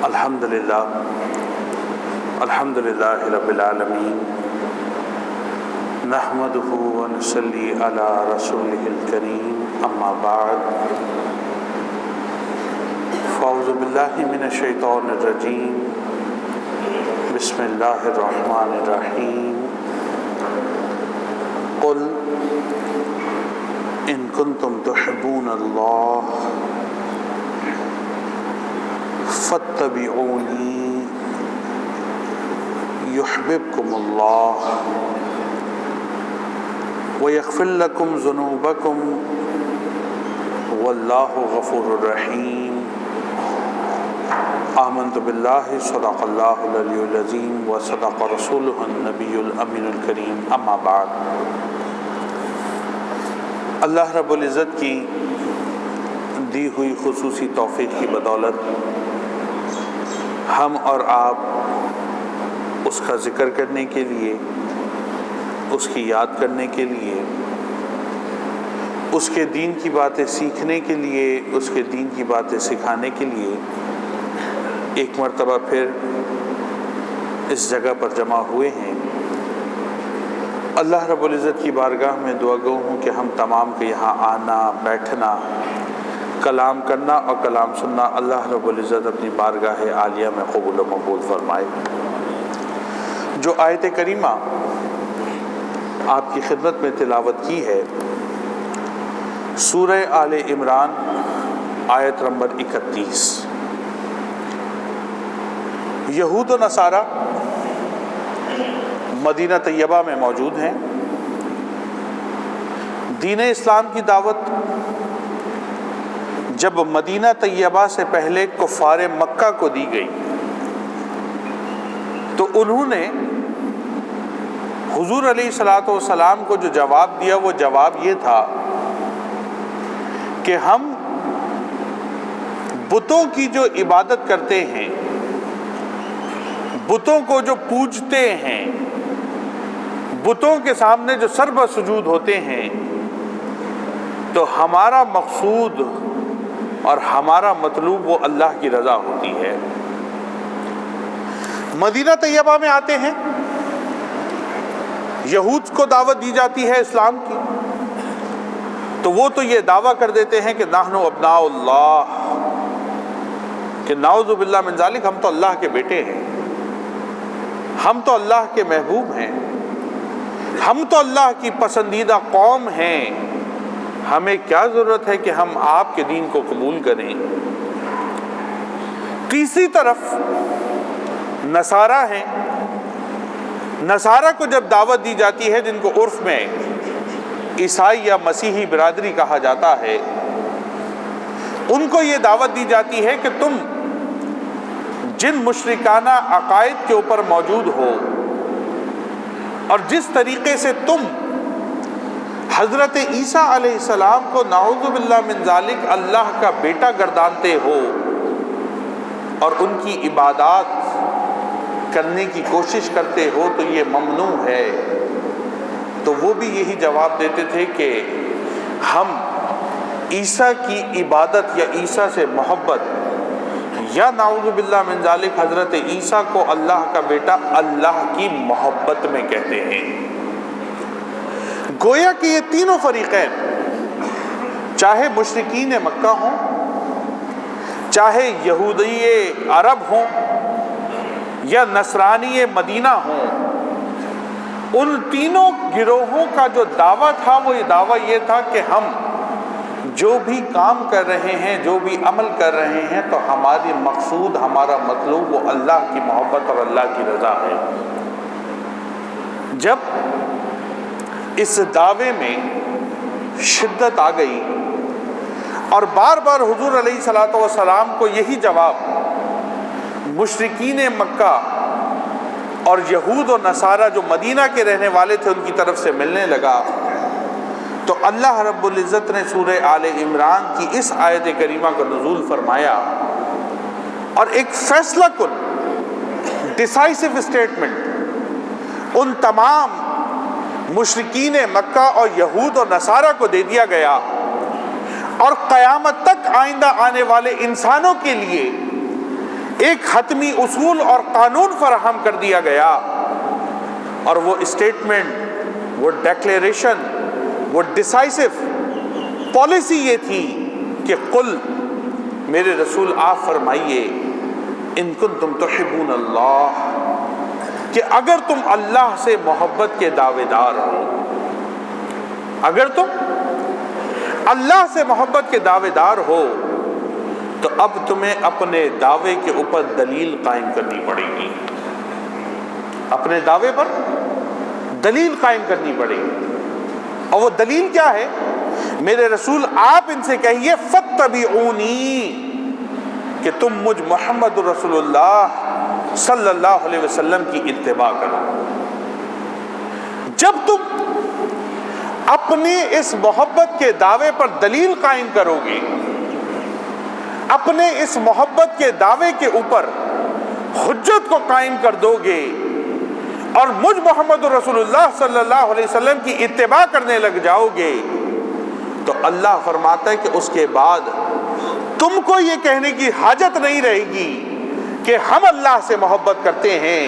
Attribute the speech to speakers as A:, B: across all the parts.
A: الحمدللہ رب العالمین نحمدہ ونصلی علی رسولہ الکریم اما بعد فاعوذ باللہ من الشیطان الرجیم بسم اللہ الرحمن الرحیم قل ان کنتم تحبون اللہ فاتبعونی یحببکم اللہ ویغفر لکم ذنوبکم واللہ غفور الرحیم آمنت باللہ صدق اللہ العلی العظیم وصدق رسولہ النبی الامین الکریم اما بعد۔ اللہ رب العزت کی دی ہوئی خصوصی توفیق کی بدولت ہم اور آپ اس کا ذکر کرنے کے لیے، اس کی یاد کرنے کے لیے، اس کے دین کی باتیں سیکھنے کے لیے، اس کے دین کی باتیں سکھانے کے لیے ایک مرتبہ پھر اس جگہ پر جمع ہوئے ہیں۔ اللہ رب العزت کی بارگاہ میں دعا گو ہوں کہ ہم تمام کے یہاں آنا، بیٹھنا، کلام کرنا اور کلام سننا اللہ رب العزت اپنی بارگاہ عالیہ میں قبول و مقبول فرمائے۔ جو آیت کریمہ آپ کی خدمت میں تلاوت کی ہے سورہ آل عمران آیت نمبر 31۔ یہود و نصارہ مدینہ طیبہ میں موجود ہیں۔ دین اسلام کی دعوت جب مدینہ طیبہ سے پہلے کفار مکہ کو دی گئی تو انہوں نے حضور علیہ الصلوۃ والسلام کو جو جواب دیا وہ جواب یہ تھا کہ ہم بتوں کی جو عبادت کرتے ہیں، بتوں کو جو پوجتے ہیں، بتوں کے سامنے جو سر بہ سجود ہوتے ہیں، تو ہمارا مقصود اور ہمارا مطلوب وہ اللہ کی رضا ہوتی ہے۔ مدینہ طیبہ میں آتے ہیں، یہود کو دعوت دی جاتی ہے اسلام کی، تو وہ تو یہ دعویٰ کر دیتے ہیں کہ نحن ابناء اللہ، کہ نعوذ باللہ من ذالک، ہم تو اللہ کے بیٹے ہیں، ہم تو اللہ کے محبوب ہیں، ہم تو اللہ کی پسندیدہ قوم ہیں، ہمیں کیا ضرورت ہے کہ ہم آپ کے دین کو قبول کریں۔ تیسری طرف نصارہ ہیں۔ نصارہ کو جب دعوت دی جاتی ہے، جن کو عرف میں عیسائی یا مسیحی برادری کہا جاتا ہے، ان کو یہ دعوت دی جاتی ہے کہ تم جن مشرکانہ عقائد کے اوپر موجود ہو اور جس طریقے سے تم حضرت عیسیٰ علیہ السلام کو نعوذ باللہ من ذالک اللہ کا بیٹا گردانتے ہو اور ان کی عبادات کرنے کی کوشش کرتے ہو تو یہ ممنوع ہے۔ تو وہ بھی یہی جواب دیتے تھے کہ ہم عیسیٰ کی عبادت یا عیسیٰ سے محبت یا نعوذ باللہ من ذالک حضرت عیسیٰ کو اللہ کا بیٹا اللہ کی محبت میں کہتے ہیں۔ گویا کہ یہ تینوں فریقین، چاہے مشرکین مکہ ہوں، چاہے یہودی عرب ہوں یا نصرانی مدینہ ہوں، ان تینوں گروہوں کا جو دعویٰ تھا وہ دعویٰ یہ تھا کہ ہم جو بھی کام کر رہے ہیں، جو بھی عمل کر رہے ہیں، تو ہماری مقصود، ہمارا مطلوب وہ اللہ کی محبت اور اللہ کی رضا ہے۔ جب اس دعوے میں شدت آ گئی اور بار بار حضور علیہ الصلوۃ والسلام کو یہی جواب مشرکین مکہ اور یہود و نصارہ جو مدینہ کے رہنے والے تھے ان کی طرف سے ملنے لگا، تو اللہ رب العزت نے سورہ آل عمران کی اس آیت کریمہ کا نزول فرمایا اور ایک فیصلہ کن ڈیسائسو اسٹیٹمنٹ ان تمام مشرکین مکہ اور یہود و نصارہ کو دے دیا گیا اور قیامت تک آئندہ آنے والے انسانوں کے لیے ایک حتمی اصول اور قانون فراہم کر دیا گیا، اور وہ اسٹیٹمنٹ، وہ ڈیکلیریشن، وہ ڈیسائسو پالیسی یہ تھی کہ قل، میرے رسول آپ فرمائیے، ان کنتم تحبون اللہ، کہ اگر تم اللہ سے محبت کے دعوے دار ہو، اگر تم اللہ سے محبت کے دعوے دار ہو تو اب تمہیں اپنے دعوے کے اوپر دلیل قائم کرنی پڑے گی، اپنے دعوے پر دلیل قائم کرنی پڑے گی۔ اور وہ دلیل کیا ہے؟ میرے رسول آپ ان سے کہیے فاتبعونی، کہ تم مجھ محمد رسول اللہ صلی اللہ علیہ وسلم کی اتباع کرو۔ جب تم اپنی اس محبت کے دعوے پر دلیل قائم کرو گے، اپنے اس محبت کے دعوے کے اوپر حجت کو قائم کر دو گے اور مجھ محمد رسول اللہ صلی اللہ علیہ وسلم کی اتباع کرنے لگ جاؤ گے، تو اللہ فرماتا ہے کہ اس کے بعد تم کو یہ کہنے کی حاجت نہیں رہے گی کہ ہم اللہ سے محبت کرتے ہیں،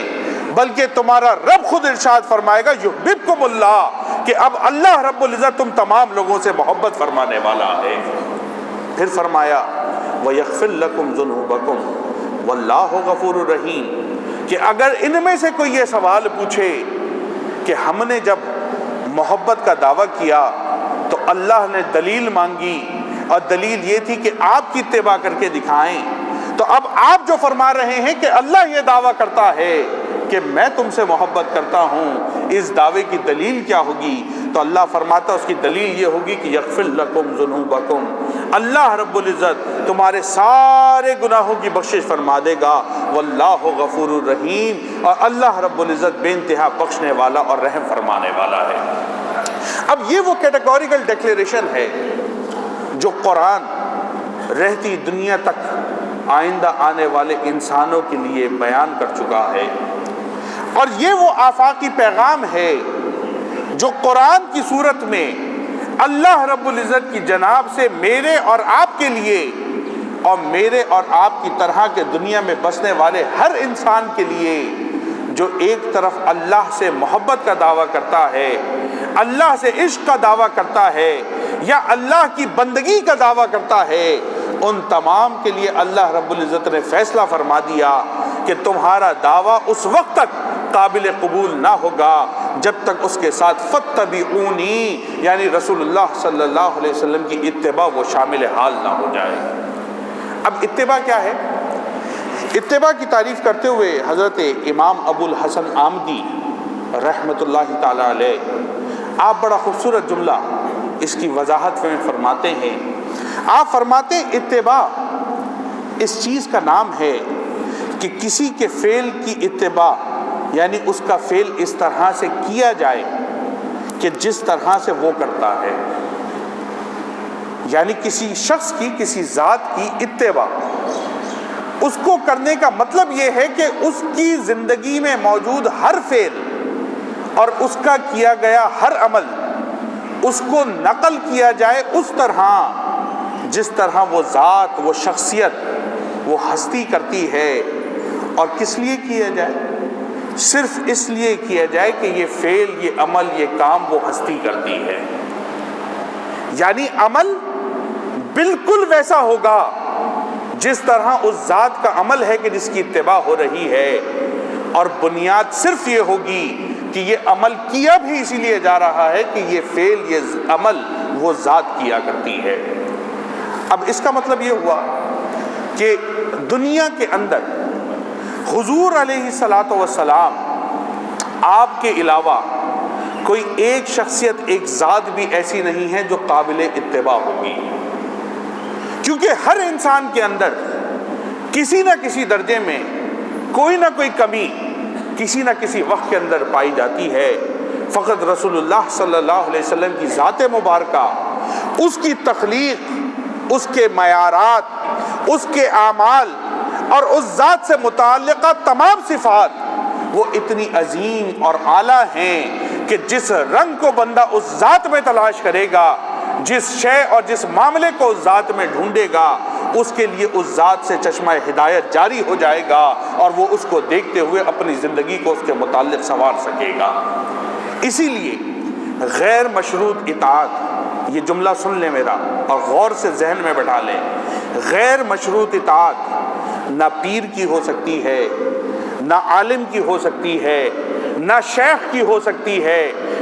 A: بلکہ تمہارا رب خود ارشاد فرمائے گا یحببکم اللہ، کہ اب اللہ رب العزت تم تمام لوگوں سے محبت فرمانے والا ہے۔ پھر فرمایا وَيَغْفِرْ لَكُمْ ذُنُوبَكُمْ وَاللَّهُ غَفُورٌ رَحِيمٌ، کہ اگر ان میں سے کوئی یہ سوال پوچھے کہ ہم نے جب محبت کا دعویٰ کیا تو اللہ نے دلیل مانگی، اور دلیل یہ تھی کہ آپ کی اتباع کر کے دکھائیں، تو اب آپ جو فرما رہے ہیں کہ اللہ یہ دعویٰ کرتا ہے کہ میں تم سے محبت کرتا ہوں، اس دعوے کی دلیل کیا ہوگی؟ تو اللہ فرماتا اس کی دلیل یہ ہوگی کہ یغفر لکم ذنوبکم، اللہ رب العزت تمہارے سارے گناہوں کی بخشش فرما دے گا، واللہ غفور الرحیم، اور اللہ رب العزت بے انتہا بخشنے والا اور رحم فرمانے والا ہے۔ اب یہ وہ کیٹیگوریکل ڈیکلیریشن ہے جو قرآن رہتی دنیا تک آئندہ آنے والے انسانوں کے لیے بیان کر چکا ہے، اور یہ وہ آفاقی پیغام ہے جو قرآن کی صورت میں اللہ رب العزت کی جناب سے میرے اور آپ کے لیے، اور میرے اور آپ کی طرح کے دنیا میں بسنے والے ہر انسان کے لیے جو ایک طرف اللہ سے محبت کا دعویٰ کرتا ہے، اللہ سے عشق کا دعویٰ کرتا ہے، یا اللہ کی بندگی کا دعویٰ کرتا ہے، ان تمام کے لیے اللہ رب العزت نے فیصلہ فرما دیا کہ تمہارا دعویٰ اس وقت تک قابل قبول نہ ہوگا جب تک اس کے ساتھ فاتبعونی، یعنی رسول اللہ صلی اللہ علیہ وسلم کی اتباع وہ شامل حال نہ ہو جائے۔ اب اتباع کیا ہے؟ اتباع کی تعریف کرتے ہوئے حضرت امام ابو الحسن آمدی رحمۃ اللہ تعالی علیہ آپ بڑا خوبصورت جملہ اس کی وضاحت میں فرماتے ہیں۔ آپ فرماتے ہیں اتباع اس چیز کا نام ہے کہ کسی کے فعل کی اتباع، یعنی اس کا فعل اس طرح سے کیا جائے کہ جس طرح سے وہ کرتا ہے، یعنی کسی شخص کی، کسی ذات کی اتباع، اس کو کرنے کا مطلب یہ ہے کہ اس کی زندگی میں موجود ہر فعل اور اس کا کیا گیا ہر عمل اس کو نقل کیا جائے اس طرح جس طرح وہ ذات، وہ شخصیت، وہ ہستی کرتی ہے، اور کس لیے کیا جائے؟ صرف اس لیے کیا جائے کہ یہ فعل، یہ عمل، یہ کام وہ ہستی کرتی ہے، یعنی عمل بالکل ویسا ہوگا جس طرح اس ذات کا عمل ہے کہ جس کی اتباع ہو رہی ہے، اور بنیاد صرف یہ ہوگی کہ یہ عمل کیا بھی اسی لیے جا رہا ہے کہ یہ فعل، یہ عمل وہ ذات کیا کرتی ہے۔ اب اس کا مطلب یہ ہوا کہ دنیا کے اندر حضور علیہ الصلاۃ والسلام آپ کے علاوہ کوئی ایک شخصیت، ایک ذات بھی ایسی نہیں ہے جو قابل اتباع ہوگی، کیونکہ ہر انسان کے اندر کسی نہ کسی درجے میں کوئی نہ کوئی کمی کسی نہ کسی وقت کے اندر پائی جاتی ہے۔ فقط رسول اللہ صلی اللہ علیہ وسلم کی ذات مبارکہ، اس کی تخلیق، اس کے معیارات، اس کے اعمال اور اس ذات سے متعلقہ تمام صفات وہ اتنی عظیم اور اعلیٰ ہیں کہ جس رنگ کو بندہ اس ذات میں تلاش کرے گا جس شے اور جس معاملے کو اس ذات میں ڈھونڈے گا اس کے لیے اس ذات سے چشمہ ہدایت جاری ہو جائے گا اور وہ اس کو دیکھتے ہوئے اپنی زندگی کو اس کے متعلق سنوار سکے گا۔ اسی لیے غیر مشروط اطاعت، یہ جملہ سن لیں میرا اور غور سے ذہن میں بٹھا لیں، غیر مشروط اطاعت نہ پیر کی ہو سکتی ہے، نہ عالم کی ہو سکتی ہے، نہ شیخ کی ہو سکتی ہے،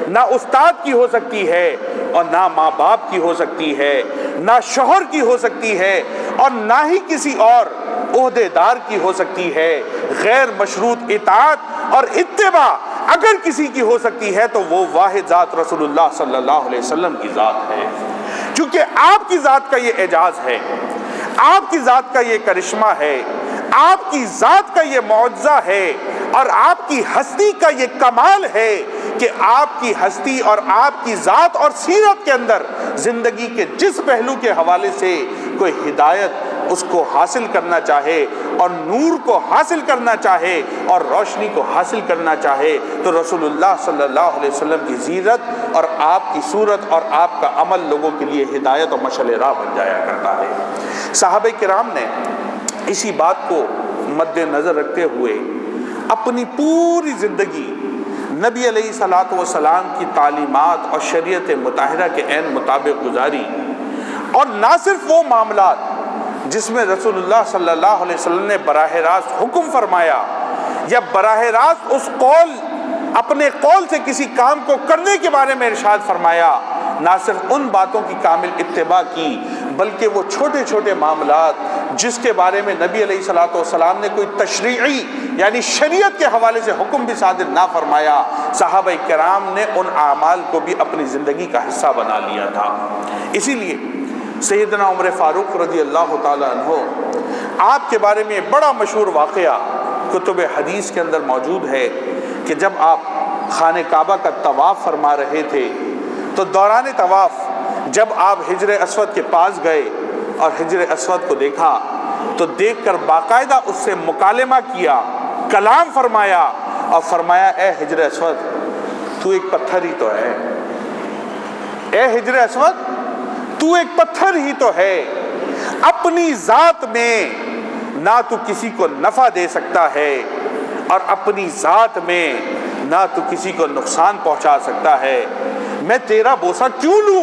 A: نہ استاد کی ہو سکتی ہے، اور نہ ماں باپ کی ہو سکتی ہے، نہ شوہر کی ہو سکتی ہے، اور نہ ہی کسی اور عہدے دار کی ہو سکتی ہے۔ غیر مشروط اطاعت اور اتباع اگر کسی کی ہو سکتی ہے تو وہ واحد ذات رسول اللہ صلی اللہ علیہ وسلم کی ذات ہے، چونکہ آپ کی ذات کا یہ اعجاز ہے، آپ کی ذات کا یہ کرشمہ ہے، آپ کی ذات کا یہ معجزہ ہے، اور آپ کی ہستی کا یہ کمال ہے کہ آپ کی ہستی اور آپ کی ذات اور سیرت کے اندر زندگی کے جس پہلو کے حوالے سے کوئی ہدایت اس کو حاصل کرنا چاہے اور نور کو حاصل کرنا چاہے اور روشنی کو حاصل کرنا چاہے تو رسول اللہ صلی اللہ علیہ وسلم کی سیرت اور آپ کی صورت اور آپ کا عمل لوگوں کے لیے ہدایت اور مشعل راہ بن جایا کرتا ہے۔ صحابہ کرام نے اسی بات کو مد نظر رکھتے ہوئے اپنی پوری زندگی نبی علیہ الصلوۃ والسلام کی تعلیمات اور شریعت مطہرہ کے عین مطابق گزاری، اور نہ صرف وہ معاملات جس میں رسول اللہ صلی اللہ علیہ وسلم نے براہ راست حکم فرمایا یا براہ راست اس قول اپنے قول سے کسی کام کو کرنے کے بارے میں ارشاد فرمایا، نہ صرف ان باتوں کی کامل اتباع کی بلکہ وہ چھوٹے چھوٹے معاملات جس کے بارے میں نبی علیہ الصلوۃ والسلام نے کوئی تشریعی یعنی شریعت کے حوالے سے حکم بھی صادر نہ فرمایا، صحابہ کرام نے ان اعمال کو بھی اپنی زندگی کا حصہ بنا لیا تھا۔ اسی لیے سیدنا عمر فاروق رضی اللہ تعالیٰ عنہ، آپ کے بارے میں بڑا مشہور واقعہ کتب حدیث کے اندر موجود ہے کہ جب آپ خانہ کعبہ کا طواف فرما رہے تھے تو دوران طواف جب آپ حجر اسود کے پاس گئے اور حجر اسود کو دیکھا تو دیکھ کر باقاعدہ اس سے مکالمہ کیا، کلام فرمایا اور فرمایا اے حجر اسود تو ایک پتھر ہی تو ہے، اے حجر اسود تو ایک پتھر ہی تو ہے، اپنی ذات میں نہ تو کسی کو نفع دے سکتا ہے اور اپنی ذات میں نہ تو کسی کو نقصان پہنچا سکتا ہے، میں تیرا بوسہ کیوں لوں؟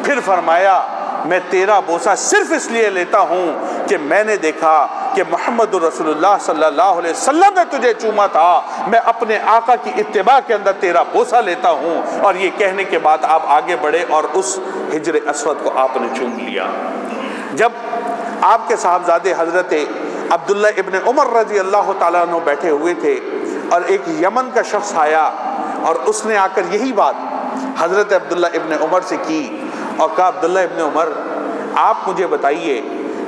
A: پھر فرمایا میں تیرا بوسہ صرف اس لیے لیتا ہوں کہ میں نے دیکھا کہ محمد رسول اللہ صلی اللہ علیہ وسلم نے تجھے چوما تھا، میں اپنے آقا کی اتباع کے اندر تیرا بوسہ لیتا ہوں۔ اور یہ کہنے کے بعد آپ آگے بڑھے اور اس حجر اسود کو آپ نے چوم لیا۔ جب آپ کے صاحبزادے حضرت عبداللہ ابن عمر رضی اللہ تعالیٰ عنہ بیٹھے ہوئے تھے اور ایک یمن کا شخص آیا اور اس نے آ کر یہی بات حضرت عبداللہ ابن عمر سے کی اور کہا عبداللہ ابن عمر آپ مجھے بتائیے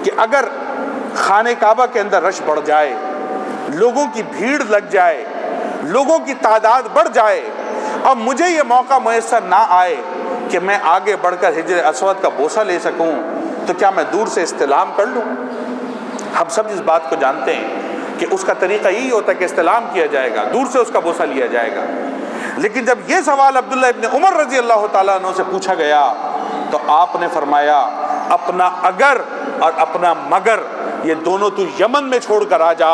A: کہ اگر خانہ کعبہ کے اندر رش بڑھ جائے، لوگوں کی بھیڑ لگ جائے، لوگوں کی تعداد بڑھ جائے اور مجھے یہ موقع میسر نہ آئے کہ میں آگے بڑھ کر حجر اسود کا بوسہ لے سکوں تو کیا میں دور سے استلام کر لوں؟ ہم سب اس بات کو جانتے ہیں کہ اس کا طریقہ یہی ہوتا ہے کہ استلام کیا جائے گا، دور سے اس کا بوسہ لیا جائے گا۔ لیکن جب یہ سوال عبداللہ ابن عمر رضی اللہ تعالیٰ عنہ سے پوچھا گیا تو آپ نے فرمایا اپنا اگر اور اپنا مگر یہ دونوں تو یمن میں چھوڑ کر آ جا،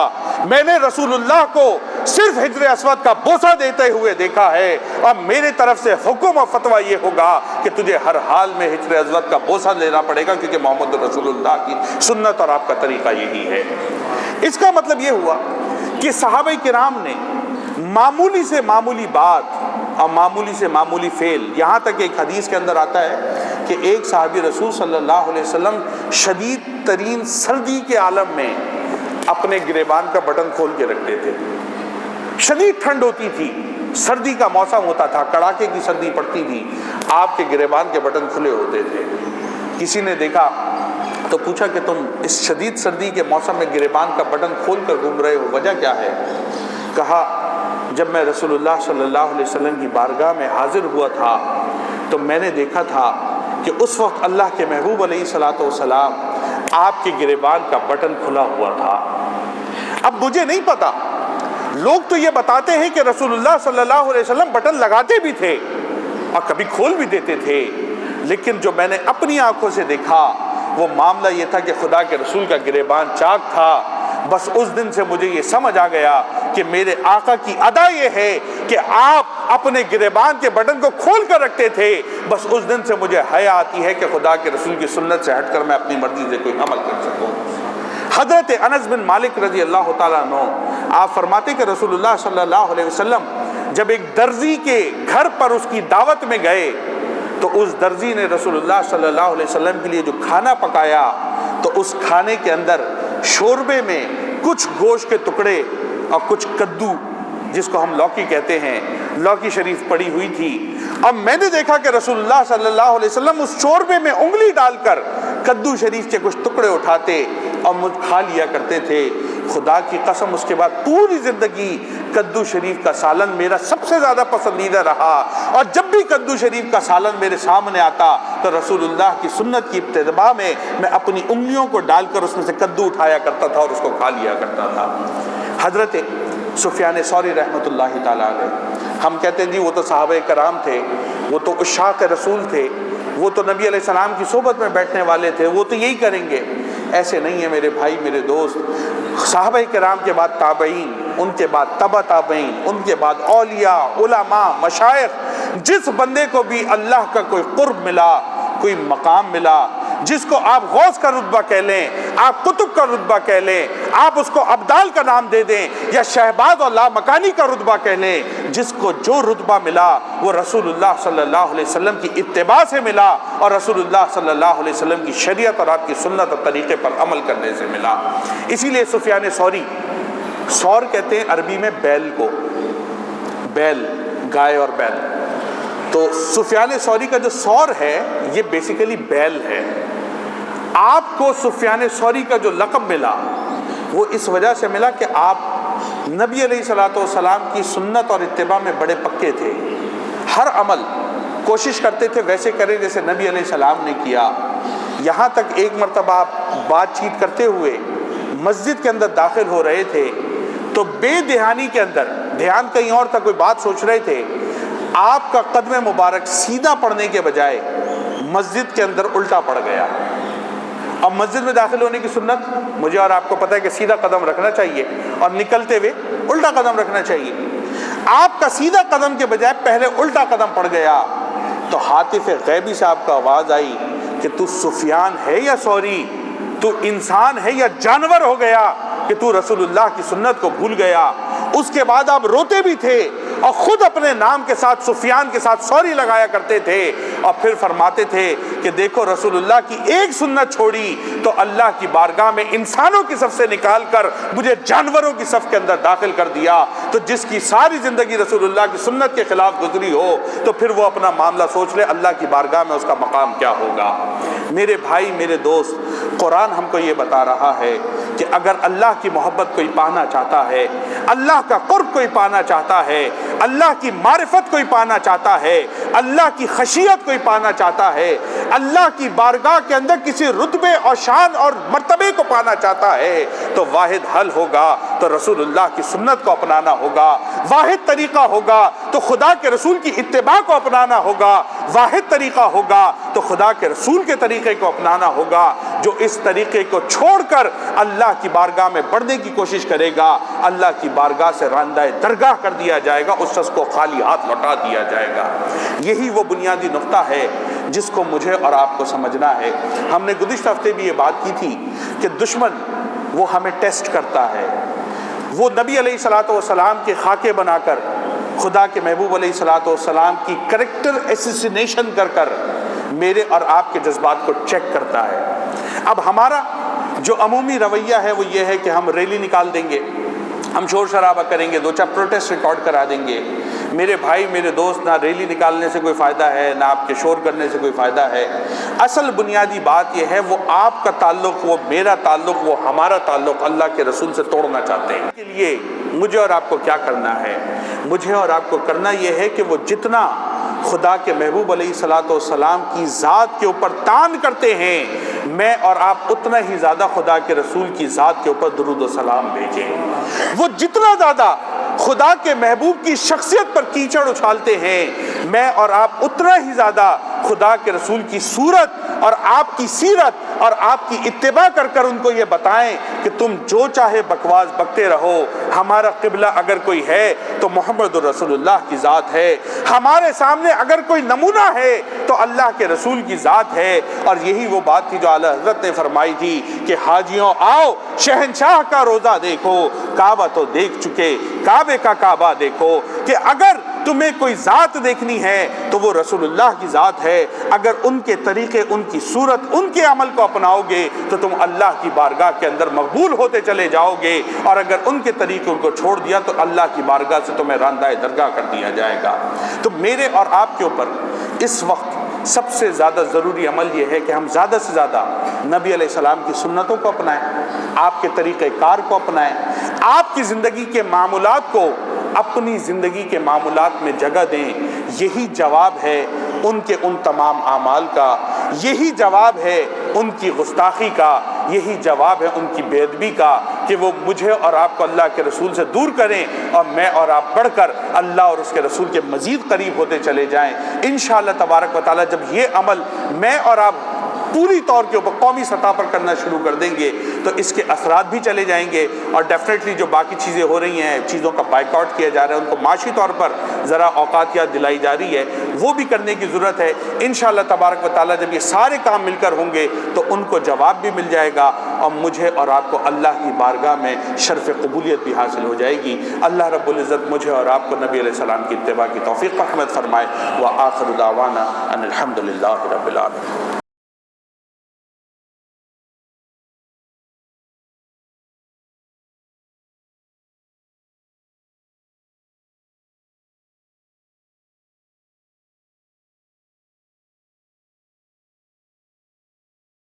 A: میں نے رسول اللہ کو صرف حجر اسود کا بوسہ دیتے ہوئے دیکھا ہے اور میرے طرف سے حکم اور فتویٰ یہ ہوگا کہ تجھے ہر حال میں حجر اسود کا بوسہ لینا پڑے گا کیونکہ محمد رسول اللہ کی سنت اور آپ کا طریقہ یہی ہے۔ اس کا مطلب یہ ہوا کہ صحابہ کرام نے معمولی سے معمولی بات اور معمولی سے معمولی فعل، یہاں تک ایک حدیث کے اندر آتا ہے کہ ایک صحابی رسول صلی اللہ علیہ وسلم شدید ترین سردی کے عالم میں اپنے گریبان کا بٹن کھول کے رکھتے تھے۔ شدید ٹھنڈ ہوتی تھی، سردی کا موسم ہوتا تھا، کڑاکے کی سردی پڑتی تھی، آپ کے گریبان کے بٹن کھلے ہوتے تھے۔ کسی نے دیکھا تو پوچھا کہ تم اس شدید سردی کے موسم میں گریبان کا بٹن کھول کر گھوم رہے ہو، وجہ کیا ہے؟ کہا جب میں رسول اللہ صلی اللہ علیہ وسلم کی بارگاہ میں حاضر ہوا تھا تو میں نے دیکھا تھا کہ اس وقت اللہ کے محبوب علیہ الصلوۃ والسلام آپ کے گریبان کا بٹن کھلا ہوا تھا۔ اب مجھے نہیں پتا، لوگ تو یہ بتاتے ہیں کہ رسول اللہ صلی اللہ علیہ وسلم بٹن لگاتے بھی تھے اور کبھی کھول بھی دیتے تھے، لیکن جو میں نے اپنی آنکھوں سے دیکھا وہ معاملہ یہ تھا کہ خدا کے رسول کا گریبان چاک تھا۔ بس اس دن سے مجھے یہ سمجھ آ گیا کہ میرے آقا کی ادا یہ ہے کہ آپ اپنے گریبان کے بٹن کو کھول کر رکھتے تھے۔ بس اس دن سے مجھے حیا آتی ہے کہ خدا کے رسول کی سنت سے ہٹ کر میں اپنی مرضی سے کوئی عمل کر سکوں۔ حضرت انس بن مالک رضی اللہ تعالیٰ عنہ آپ فرماتے کہ رسول اللہ صلی اللہ علیہ وسلم جب ایک درزی کے گھر پر اس کی دعوت میں گئے تو اس درزی نے رسول اللہ صلی اللہ علیہ وسلم کے لیے جو کھانا پکایا تو اس کھانے کے اندر شوربے میں کچھ گوشت کے ٹکڑے اور کچھ کدو جس کو ہم لوکی کہتے ہیں، لوکی شریف پڑی ہوئی تھی۔ اب میں نے دیکھا کہ رسول اللہ صلی اللہ علیہ وسلم اس شوربے میں انگلی ڈال کر کدو شریف کے کچھ ٹکڑے اٹھاتے اور مجھ کھا لیا کرتے تھے۔ خدا کی قسم اس کے بعد پوری زندگی کدو شریف کا سالن میرا سب سے زیادہ پسندیدہ رہا، اور جب بھی کدو شریف کا سالن میرے سامنے آتا تو رسول اللہ کی سنت کی اتباع میں اپنی انگلیوں کو ڈال کر اس میں سے کدو اٹھایا کرتا تھا اور اس کو کھا لیا کرتا تھا۔ حضرت سفیان ثوری رحمۃ اللہ تعالیٰ علیہ، ہم کہتے ہیں جی وہ تو صحابہ کرام تھے، وہ تو عشاق رسول تھے، وہ تو نبی علیہ السلام کی صحبت میں بیٹھنے والے تھے، وہ تو یہی کریں گے۔ ایسے نہیں ہے میرے بھائی میرے دوست، صحابہ کرام کے بعد تابعین، ان کے بعد تبع تابعین، ان کے بعد اولیاء، علماء، مشائخ، جس بندے کو بھی اللہ کا کوئی قرب ملا، کوئی مقام ملا، جس کو آپ غوث کا رتبہ کہہ لیں، آپ قطب کا رتبہ کہہ لیں، آپ اس کو ابدال کا نام دے دیں یا شہباز اور لامکانی کا رتبہ کہہ لیں، جس کو جو رتبہ ملا وہ رسول اللہ صلی اللہ علیہ وسلم کی اتباع سے ملا اور رسول اللہ صلی اللہ علیہ وسلم کی شریعت اور آپ کی سنت اور طریقے پر عمل کرنے سے ملا۔ اسی لیے سفیان ثوری، سور کہتے ہیں عربی میں بیل کو، بیل، گائے اور بیل، تو سفیان ثوری کا جو سور ہے یہ بیسیکلی بیل ہے۔ آپ کو سفیان ثوری کا جو لقب ملا وہ اس وجہ سے ملا کہ آپ نبی علیہ الصلوۃ والسلام کی سنت اور اتباع میں بڑے پکے تھے، ہر عمل کوشش کرتے تھے ویسے کریں جیسے نبی علیہ السلام نے کیا۔ یہاں تک ایک مرتبہ آپ بات چیت کرتے ہوئے مسجد کے اندر داخل ہو رہے تھے تو بے دھیانی کے اندر، دھیان کہیں اور تھا، کوئی بات سوچ رہے تھے، آپ کا قدم مبارک سیدھا پڑنے کے بجائے مسجد کے اندر الٹا پڑ گیا۔ اب مسجد میں داخل ہونے کی سنت مجھے اور آپ کو پتہ ہے کہ سیدھا قدم رکھنا چاہیے اور نکلتے ہوئے الٹا قدم رکھنا چاہیے۔ آپ کا سیدھا قدم کے بجائے پہلے الٹا قدم پڑ گیا تو ہاتف غیبی سے آپ کا آواز آئی کہ تو سفیان ہے یا ثوری، تو انسان ہے یا جانور ہو گیا کہ تو رسول اللہ کی سنت کو بھول گیا۔ اس کے بعد آپ روتے بھی تھے اور خود اپنے نام کے ساتھ سفیان کے ساتھ ثوری لگایا کرتے تھے اور پھر فرماتے تھے کہ دیکھو رسول اللہ کی ایک سنت چھوڑی تو اللہ کی بارگاہ میں انسانوں کی صف سے نکال کر مجھے جانوروں کی صف کے اندر داخل کر دیا۔ تو جس کی ساری زندگی رسول اللہ کی سنت کے خلاف گزری ہو تو پھر وہ اپنا معاملہ سوچ لے اللہ کی بارگاہ میں اس کا مقام کیا ہوگا۔ میرے بھائی میرے دوست، قرآن ہم کو یہ بتا رہا ہے کہ اگر اللہ کی محبت کوئی پانا چاہتا ہے، اللہ کا قرب کوئی پانا چاہتا ہے، اللہ کی معرفت کوئی پانا چاہتا ہے، اللہ کی خشیت کوئی پانا چاہتا ہے، اللہ کی بارگاہ کے اندر کسی رتبے اور شان اور مرتبے کو پانا چاہتا ہے تو واحد حل ہوگا تو رسول اللہ کی سنت کو اپنانا ہوگا، واحد طریقہ ہوگا تو خدا کے رسول کی اتباع کو اپنانا ہوگا، واحد طریقہ ہوگا تو خدا کے رسول کے طریقے کو اپنانا ہوگا۔ جو اس طریقے کو چھوڑ کر اللہ کی بارگاہ میں بڑھنے کی کوشش کرے گا اللہ کی بارگاہ سے راندہ درگاہ کر دیا جائے گا، اس شخص کو خالی ہاتھ لوٹا دیا جائے گا۔ یہی وہ بنیادی نقطہ ہے جس کو مجھے اور آپ کو سمجھنا ہے۔ ہم نے گزشتہ ہفتے بھی یہ بات کی تھی کہ دشمن وہ ہمیں ٹیسٹ کرتا ہے، وہ نبی علیہ الصلوۃ والسلام کے خاکے بنا کر، خدا کے محبوب علیہ الصلوۃ والسلام کی کریکٹر اسیسینیشن کر کر میرے اور آپ کے جذبات کو چیک کرتا ہے۔ اب ہمارا جو عمومی رویہ ہے وہ یہ ہے کہ ہم ریلی نکال دیں گے، ہم شور شرابہ کریں گے، دو چار پروٹیسٹ ریکارڈ کرا دیں گے۔ میرے بھائی میرے دوست، نہ ریلی نکالنے سے کوئی فائدہ ہے نہ آپ کے شور کرنے سے کوئی فائدہ ہے۔ اصل بنیادی بات یہ ہے وہ آپ کا تعلق، وہ میرا تعلق، وہ ہمارا تعلق اللہ کے رسول سے توڑنا چاہتے ہیں۔ اس کے لیے مجھے اور آپ کو کیا کرنا ہے؟ مجھے اور آپ کو کرنا یہ ہے کہ وہ جتنا خدا کے محبوب علیہ الصلوۃ والسلام کی ذات کے اوپر تان کرتے ہیں، میں اور آپ اتنا ہی زیادہ خدا کے رسول کی ذات کے اوپر درود و سلام بھیجیں۔ وہ جتنا زیادہ خدا کے محبوب کی شخصیت پر کیچڑ اچھالتے ہیں، میں اور آپ اتنا ہی زیادہ خدا کے رسول کی صورت اور آپ کی سیرت اور آپ کی اتباع کر کر ان کو یہ بتائیں کہ تم جو چاہے بکواس بکتے رہو، ہمارا قبلہ اگر کوئی ہے تو محمد رسول اللہ کی ذات ہے، ہمارے سامنے اگر کوئی نمونہ ہے تو اللہ کے رسول کی ذات ہے۔ اور یہی وہ بات تھی جو اعلیٰ حضرت نے فرمائی تھی کہ حاجیوں آؤ شہنشاہ کا روزہ دیکھو، کعبہ تو دیکھ چکے، کعبے کا کعبہ دیکھو، کہ اگر تمہیں کوئی ذات دیکھنی ہے تو وہ رسول اللہ کی ذات ہے۔ اگر ان کے طریقے، ان کی صورت، ان کے عمل کو اپناؤ گے تو تم اللہ کی بارگاہ کے اندر مقبول ہوتے چلے جاؤ گے، اور اگر ان کے طریقوں کو چھوڑ دیا تو اللہ کی بارگاہ سے تمہیں راندہ درگاہ کر دیا جائے گا۔ تو میرے اور آپ کے اوپر اس وقت سب سے زیادہ ضروری عمل یہ ہے کہ ہم زیادہ سے زیادہ نبی علیہ السلام کی سنتوں کو اپنائیں، آپ کے طریقہ کار کو اپنائیں، آپ کی زندگی کے معمولات کو اپنی زندگی کے معمولات میں جگہ دیں۔ یہی جواب ہے ان کے ان تمام اعمال کا، یہی جواب ہے ان کی گستاخی کا، یہی جواب ہے ان کی بے ادبی کا کہ وہ مجھے اور آپ کو اللہ کے رسول سے دور کریں اور میں اور آپ بڑھ کر اللہ اور اس کے رسول کے مزید قریب ہوتے چلے جائیں۔ انشاءاللہ تبارک و تعالیٰ جب یہ عمل میں اور آپ پوری طور کے اوپر قومی سطح پر کرنا شروع کر دیں گے تو اس کے اثرات بھی چلے جائیں گے، اور ڈیفینیٹلی جو باقی چیزیں ہو رہی ہیں، چیزوں کا بائیکاٹ کیا جا رہا ہے، ان کو معاشی طور پر ذرا اوقات یاد دلائی جا رہی ہے، وہ بھی کرنے کی ضرورت ہے۔ انشاءاللہ تبارک و تعالیٰ جب یہ سارے کام مل کر ہوں گے تو ان کو جواب بھی مل جائے گا، اور مجھے اور آپ کو اللہ کی بارگاہ میں شرف قبولیت بھی حاصل ہو جائے گی۔ اللہ رب العزت مجھے اور آپ کو نبی علیہ السلام کی اتباع کی توفیق رحمت فرمائے۔ وآخر دعوانا ان الحمد للہ رب العالمین۔